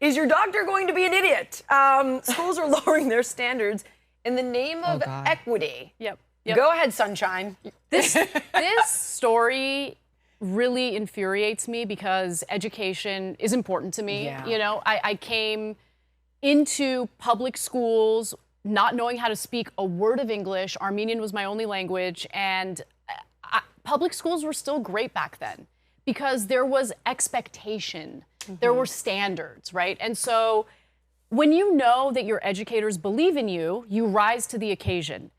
Is your doctor going to be an idiot? Schools are lowering their standards in the name of equity. Yep. Go ahead, Sunshine. This story really infuriates me because education is important to me. Yeah. You know, I came into public schools not knowing how to speak a word of English. Armenian was my only language, and public schools were still great back then because there was expectation. There were standards, right? And so when you know that your educators believe in you, you rise to the occasion.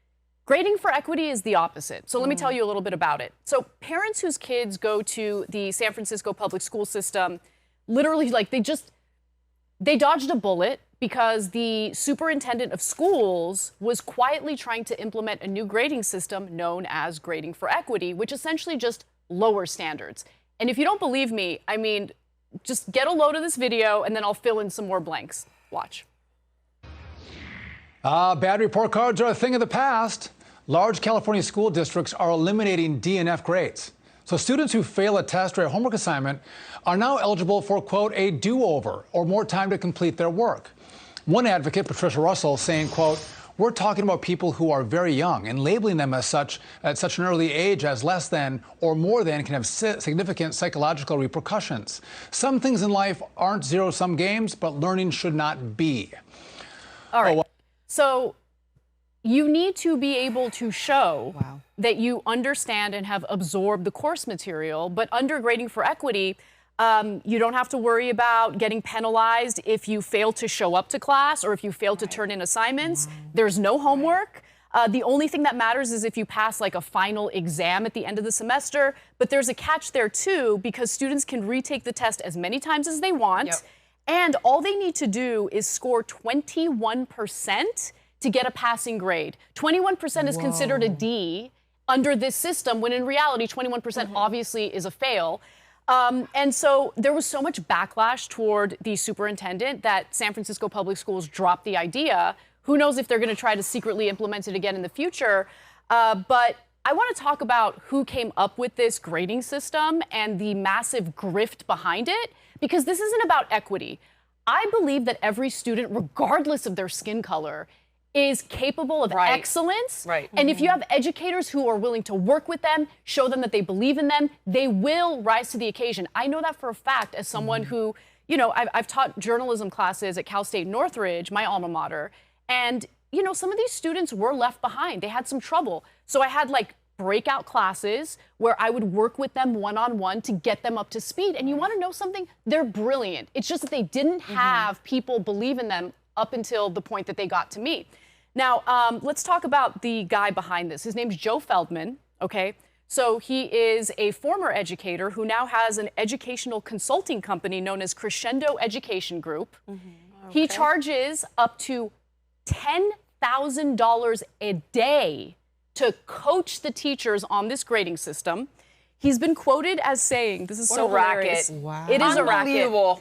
Grading for equity is the opposite. So let me tell you a little bit about it. So parents whose kids go to the San Francisco public school system, literally, like, they dodged a bullet because the superintendent of schools was quietly trying to implement a new grading system known as grading for equity, which essentially just lowers standards. And if you don't believe me, I mean, just get a load of this video and then I'll fill in some more blanks. Watch. Bad report cards are a thing of the past. Large California school districts are eliminating D and F grades. So students who fail a test or a homework assignment are now eligible for, quote, a do-over or more time to complete their work. One advocate, Patricia Russell, saying, quote, we're talking about people who are very young and labeling them as such at such an early age as less than or more than can have significant psychological repercussions. Some things in life aren't zero-sum games, but learning should not be. All right. So you need to be able to show that you understand and have absorbed the course material, but under grading for equity, you don't have to worry about getting penalized if you fail to show up to class or if you fail to turn in assignments. There's no homework. The only thing that matters is if you pass like a final exam at the end of the semester, but there's a catch there too, because students can retake the test as many times as they want. And all they need to do is score 21% to get a passing grade. 21% is considered a D under this system, when in reality, 21% obviously is a fail. And so there was so much backlash toward the superintendent that San Francisco Public Schools dropped the idea. Who knows if they're going to try to secretly implement it again in the future. But I want to talk about who came up with this grading system and the massive grift behind it, because this isn't about equity. I believe that every student, regardless of their skin color, is capable of excellence. And if you have educators who are willing to work with them, show them that they believe in them, they will rise to the occasion. I know that for a fact as someone who, you know, I've taught journalism classes at Cal State Northridge, my alma mater, and, you know, some of these students were left behind. They had some trouble. So I had like breakout classes where I would work with them one-on-one to get them up to speed. And you want to know something? They're brilliant. It's just that they didn't have people believe in them up until the point that they got to me. Now, let's talk about the guy behind this. His name's Joe Feldman, okay? So he is a former educator who now has an educational consulting company known as Crescendo Education Group. He charges up to $10,000 a day to coach the teachers on this grading system. He's been quoted as saying, this is so hilarious. It is a racket.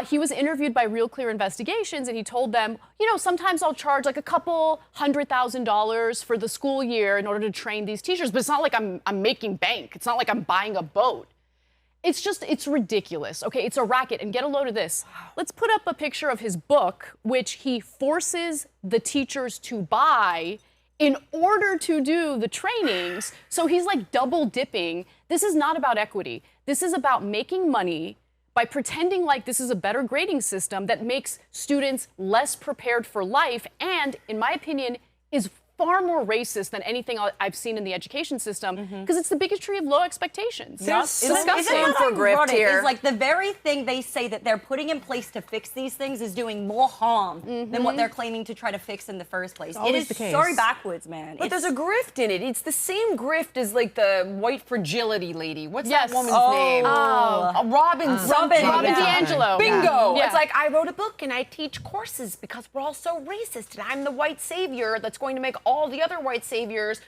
He was interviewed by Real Clear Investigations, and he told them, you know, sometimes I'll charge like a couple $100,000 for the school year in order to train these teachers, but it's not like I'm making bank. It's not like I'm buying a boat. It's just, it's ridiculous. Okay, it's a racket, and get a load of this. Let's put up a picture of his book, which he forces the teachers to buy in order to do the trainings. So he's like double dipping. This is not about equity. This is about making money by pretending like this is a better grading system that makes students less prepared for life and, in my opinion, is far more racist than anything I've seen in the education system, because it's the bigotry of low expectations. It's disgusting for grift here. It's like the very thing they say that they're putting in place to fix these things is doing more harm than what they're claiming to try to fix in the first place. It is so backwards, man. But there's a grift in it. It's the same grift as like the white fragility lady. What's that woman's name? Robin DiAngelo. Bingo. It's like, I wrote a book and I teach courses because we're all so racist and I'm the white savior that's going to make all the other white saviors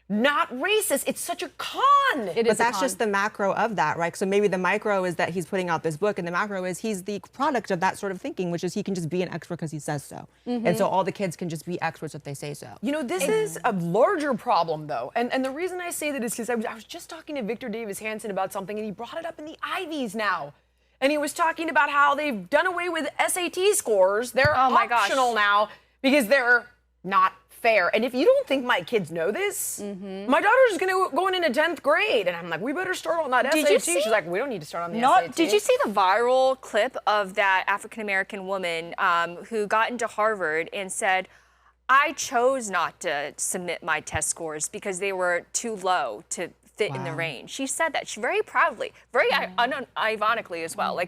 not racist. It's such a con. But that's just the macro of that, right? So maybe the micro is that he's putting out this book, and the macro is he's the product of that sort of thinking, which is he can just be an expert because he says so. And so all the kids can just be experts if they say so. You know, this is a larger problem, though. And the reason I say that is because I was just talking to Victor Davis Hanson about something, and he brought it up in the Ivies now. and he was talking about how they've done away with SAT scores. They're optional now because they're not fair. And if you don't think my kids know this, my daughter's going into 10th grade, and I'm like, we better start on that SAT. She's like, we don't need to start on the SAT. Did you see the viral clip of that African-American woman who got into Harvard and said, I chose not to submit my test scores because they were too low to fit in the range. She said that. She very proudly, very unironically as well.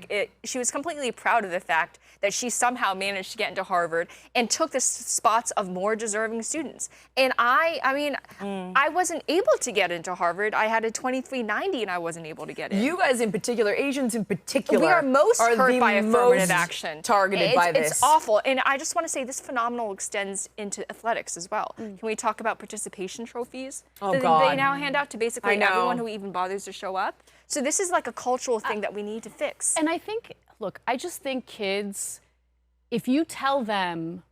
She was completely proud of the fact that she somehow managed to get into Harvard and took the spots of more deserving students. And I wasn't able to get into Harvard. I had a 2390 and I wasn't able to get in. You guys in particular, Asians in particular, we are most hurt by affirmative action. Targeted by this. It's awful. And I just want to say this phenomenon extends into athletics as well. Can we talk about participation trophies? Oh, that God. They now hand out to basically everyone who even bothers to show up. So this is like a cultural thing that we need to fix. And I think, look, I just think kids, if you tell them,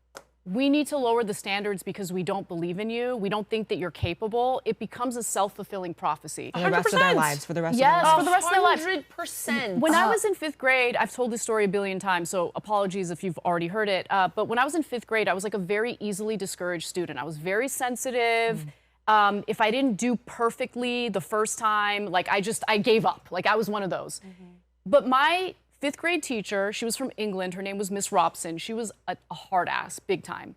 we need to lower the standards because we don't believe in you, we don't think that you're capable, it becomes a self-fulfilling prophecy. For the rest of their lives, for the rest of Yes, their lives. for the rest of their lives. 100%. When I was in 5th grade, I've told this story a billion times, so apologies if you've already heard it, but when I was in 5th grade, I was like a very easily discouraged student. I was very sensitive. If I didn't do perfectly the first time, like I gave up. Like I was one of those. But my 5th grade teacher, she was from England. Her name was Miss Robson. She was a hard ass, big time.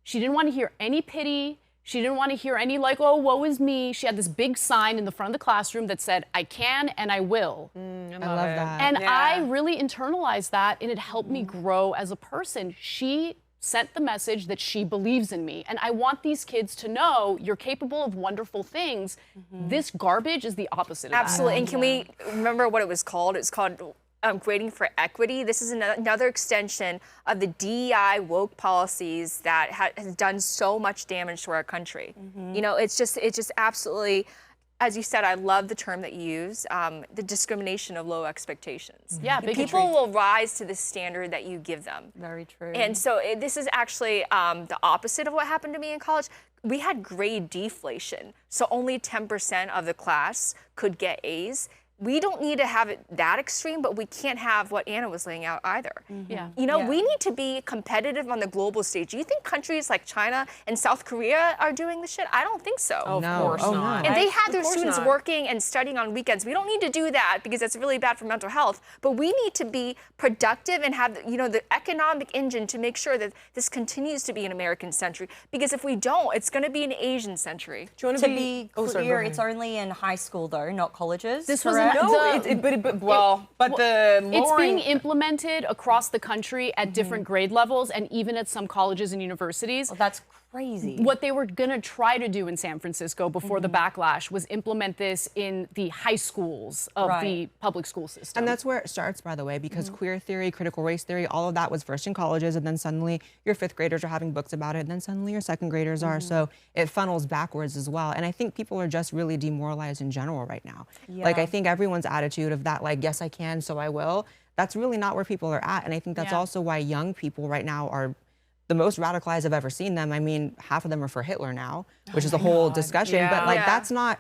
She didn't want to hear any pity. She didn't want to hear any like, oh, woe is me. She had this big sign in the front of the classroom that said, I can and I will. I love that. And I really internalized that, and it helped me grow as a person. She sent the message that she believes in me. And I want these kids to know you're capable of wonderful things. This garbage is the opposite of that. Absolutely. And can we remember what it was called? It's called grading for equity. This is another extension of the DEI woke policies that has done so much damage to our country. You know, it's just absolutely, as you said, I love the term that you use, the discrimination of low expectations. Yeah, bigotry. People will rise to the standard that you give them. Very true. And so this is actually the opposite of what happened to me in college. We had grade deflation, so only 10% of the class could get A's. We don't need to have it that extreme, but we can't have what Anna was laying out either. Yeah. You know, we need to be competitive on the global stage. Do you think countries like China and South Korea are doing this shit? I don't think so. Of course not. And they have their students working and studying on weekends. We don't need to do that because that's really bad for mental health. But we need to be productive and have, you know, the economic engine to make sure that this continues to be an American century. Because if we don't, it's going to be an Asian century. Do you want to be clear? It's only in high school, though, not colleges. This was correct? It's being implemented across the country at different grade levels and even at some colleges and universities. Well, that's crazy. What they were going to try to do in San Francisco before the backlash was implement this in the high schools of the public school system. And that's where it starts, by the way, because queer theory, critical race theory, all of that was first in colleges, and then suddenly your 5th graders are having books about it, and then suddenly your 2nd graders are. So it funnels backwards as well. And I think people are just really demoralized in general right now. Like, I think everyone's attitude of that, like, yes, I can, so I will, that's really not where people are at. And I think that's also why young people right now are the most radicalized I've ever seen them. I mean, half of them are for Hitler now, which is a whole discussion, but like that's not,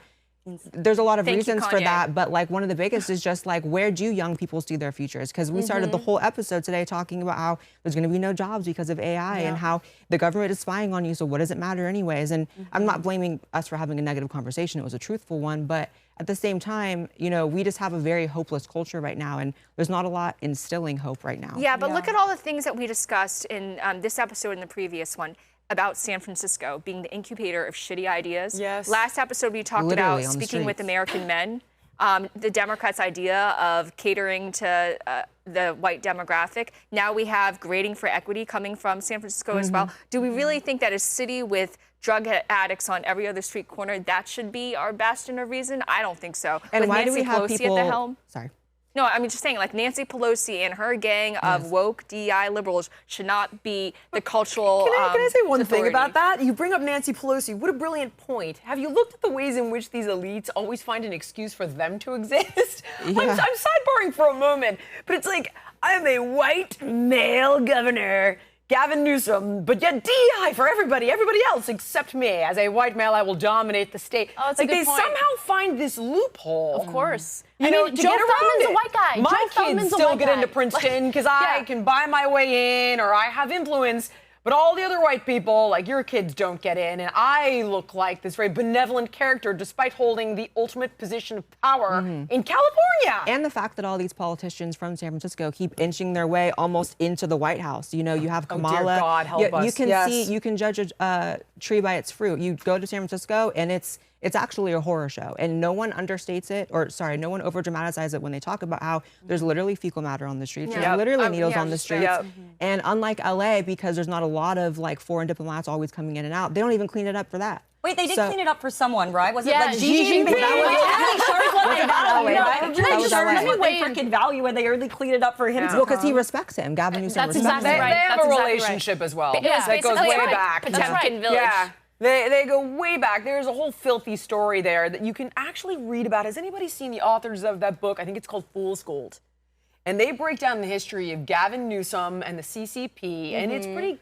there's a lot of reasons for that, but like one of the biggest is just like, where do young people see their futures? Because we started the whole episode today talking about how there's gonna be no jobs because of AI and how the government is spying on you, so what does it matter anyways? And I'm not blaming us for having a negative conversation, it was a truthful one, but at the same time, you know, we just have a very hopeless culture right now, and there's not a lot instilling hope right now. Yeah, but look at all the things that we discussed in this episode and the previous one about San Francisco being the incubator of shitty ideas. Yes. Last episode, we talked Literally about on the speaking with streets. American men. The Democrats' idea of catering to the white demographic. Now we have grading for equity coming from San Francisco as well. Do we really think that a city with drug addicts on every other street corner, that should be our bastion of reason? I don't think so. And with why Nancy do we have Pelosi people? at the helm? Sorry. No, I mean, just saying, like, Nancy Pelosi and her gang of woke DEI liberals should not be the cultural Can I say one thing authority. about that? You bring up Nancy Pelosi. What a brilliant point. Have you looked at the ways in which these elites always find an excuse for them to exist? I'm sideboarding for a moment, but it's like, I'm a white male governor. Gavin Newsom, but yet DEI for everybody else except me. As a white male, I will dominate the state. Oh, that's a good they point. somehow find this loophole. Of course. You know, to Joe get around Feldman's it. a white guy. My Joe Feldman's kids a still white get guy. into Princeton because Yeah. I can buy my way in or I have influence. But all the other white people, like your kids, don't get in. And I look like this very benevolent character despite holding the ultimate position of power in California. And the fact that all these politicians from San Francisco keep inching their way almost into the White House. You know, you have Kamala. Oh, dear God, help us. You can Yes. see, you can judge a tree by its fruit. You go to San Francisco and it's actually a horror show, and no one understates it, or sorry, no one over dramatizes it when they talk about how there's literally fecal matter on the streets. There's literally needles on the streets. And unlike LA, because there's not a lot of like foreign diplomats always coming in and out, they don't even clean it up for that. Wait, they did clean it up for someone, right? Was it Yeah, like Xi Xi Jinping? Jinping. That's they freaking value, and they really cleaned it up for him. Well, because he respects him. Gavin Newsom That's respects exactly him. right. They have That's a exactly relationship as well. Yeah. That goes Basically, way right. back. Potemkin Village. Yeah. They go way back. There's a whole filthy story there that you can actually read about. Has anybody seen the authors of that book? I think it's called Fool's Gold. And they break down the history of Gavin Newsom and the CCP, and it's pretty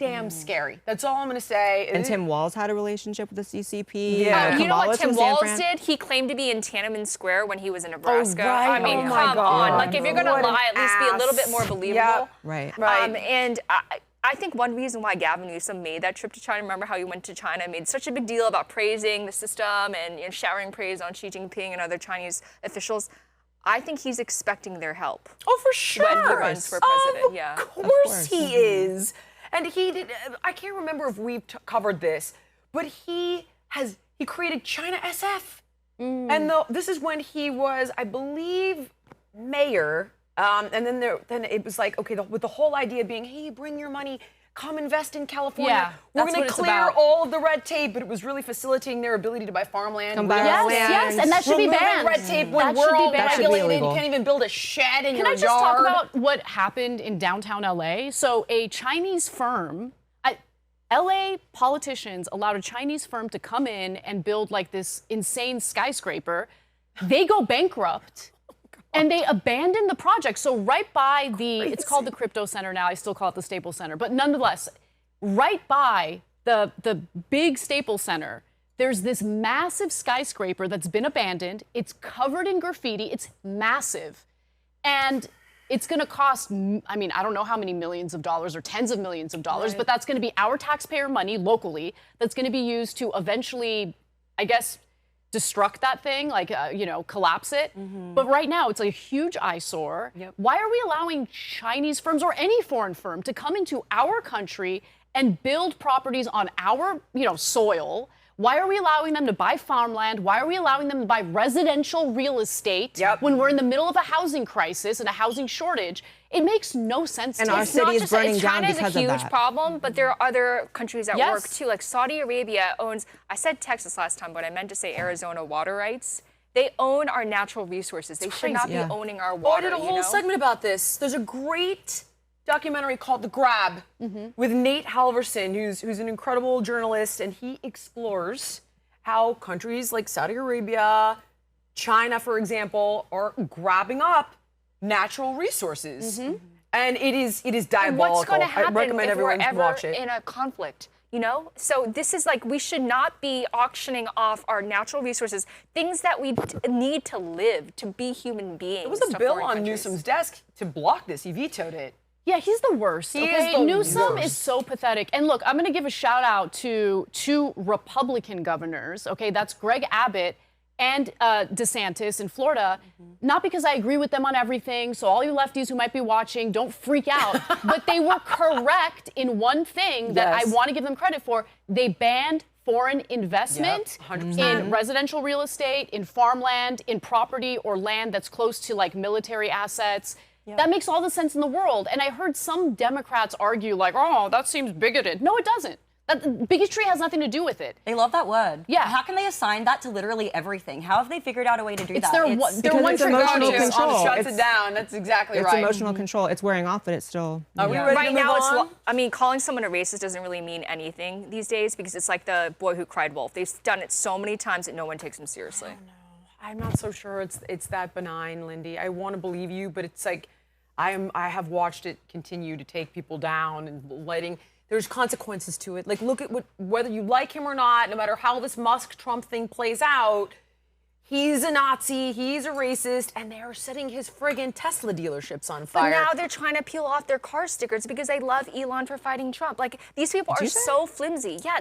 damn scary. That's all I'm going to say. And Tim Walz had a relationship with the CCP. Yeah. You know what Kamala's Tim from San Walz Fran. did? He claimed to be in Tiananmen Square when he was in Nebraska. right. I mean, Oh, my come God. on. Like, if you're going to What an lie, at least be a little bit ass. more believable. Yeah. Right. And I think one reason why Gavin Newsom made that trip to China, remember how he went to China, made such a big deal about praising the system and showering praise on Xi Jinping and other Chinese officials. I think he's expecting their help. Oh, for sure. When he runs for president, yeah. Of course he is. And he did, I can't remember if we've covered this, but he created China SF. And this is when he was, I believe, mayor. And then it was like, okay, with the whole idea being, hey, bring your money, come invest in California. Yeah, We're that's going what to it's clear about. all of the red tape, but it was really facilitating their ability to buy farmland. Come buy Yes, our land. yes, and that should be Removing banned. red tape when That we're should be all banned. That should be regulated. You illegal. can't even build a shed in Can your I just yard. talk about what happened in downtown LA? So a Chinese firm, LA politicians allowed a Chinese firm to come in and build like this insane skyscraper. They go bankrupt. And they abandoned the project. So right by it's called the Crypto Center now. I still call it the Staples Center. But nonetheless, right by the big Staples Center, there's this massive skyscraper that's been abandoned. It's covered in graffiti. It's massive. And it's going to cost, I mean, I don't know how many millions of dollars or tens of millions of dollars, but that's going to be our taxpayer money locally that's going to be used to eventually, I guess, destruct that thing, like, collapse it. But right now, it's a huge eyesore. Why are we allowing Chinese firms or any foreign firm to come into our country and build properties on our, soil? Why are we allowing them to buy farmland? Why are we allowing them to buy residential real estate when we're in the middle of a housing crisis and a housing shortage? It makes no sense And to our me. city is burning down China is because a of huge that. problem, but there are other countries at Yes. work too. Like Saudi Arabia owns, I said Texas last time, but I meant to say Arizona water rights. They own our natural resources. They should not be owning our I water. did a whole segment about this. There's a great documentary called The Grab with Nate Halverson, who's an incredible journalist, and he explores how countries like Saudi Arabia, China, for example, are grabbing up natural resources. And it is diabolical. And what's going to happen I recommend if we're everyone ever watch it. in a conflict? So this is like, we should not be auctioning off our natural resources, things that we need to live, to be human beings. There was a to bill foreign on countries. Newsom's desk to block this. He vetoed it. Yeah, he's the worst. He okay? is the Newsom worst. is so pathetic. And look, I'm going to give a shout out to two Republican governors. Okay, that's Greg Abbott and DeSantis in Florida. Not because I agree with them on everything. So all you lefties who might be watching, don't freak out. But they were correct in one thing that I want to give them credit for. They banned foreign investment 100%. in residential real estate, in farmland, in property or land that's close to like military assets. That makes all the sense in the world. And I heard some Democrats argue like, oh, that seems bigoted. No, it doesn't. Bigotry has nothing to do with it. They love that word. Yeah. How can they assign that to literally everything? How have they figured out a way to do It's that? their because one it's trick emotional pony. control. Shuts It's- it down. That's exactly It's right. emotional control. It's wearing off, but it's still. Are we ready to Right move now, on? calling someone a racist doesn't really mean anything these days because it's like the boy who cried wolf. They've done it so many times that no one takes them seriously. I'm not so sure it's that benign, Lindy. I want to believe you, but it's like, I have watched it continue to take people down and there's consequences to it. Like, look at whether you like him or not, no matter how this Musk-Trump thing plays out, he's a Nazi, he's a racist, and they are setting his friggin' Tesla dealerships on fire. But now they're trying to peel off their car stickers because they love Elon for fighting Trump. Like, these people are so flimsy. Yeah.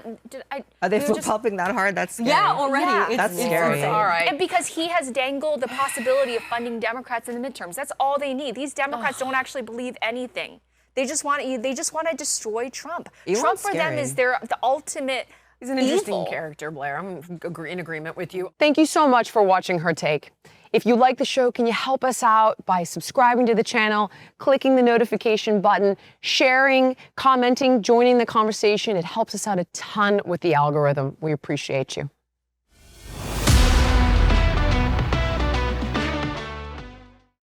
Are they flip-flopping that hard? That's scary. Yeah, already. Yeah. That's scary. All right. And because he has dangled the possibility of funding Democrats in the midterms. That's all they need. These Democrats don't actually believe anything. They just want to destroy Trump. Elon's Trump for them scary. is the ultimate He's an interesting character, Blair. I'm in agreement with you. Thank you so much for watching Her Take. If you like the show, can you help us out by subscribing to the channel, clicking the notification button, sharing, commenting, joining the conversation? It helps us out a ton with the algorithm. We appreciate you.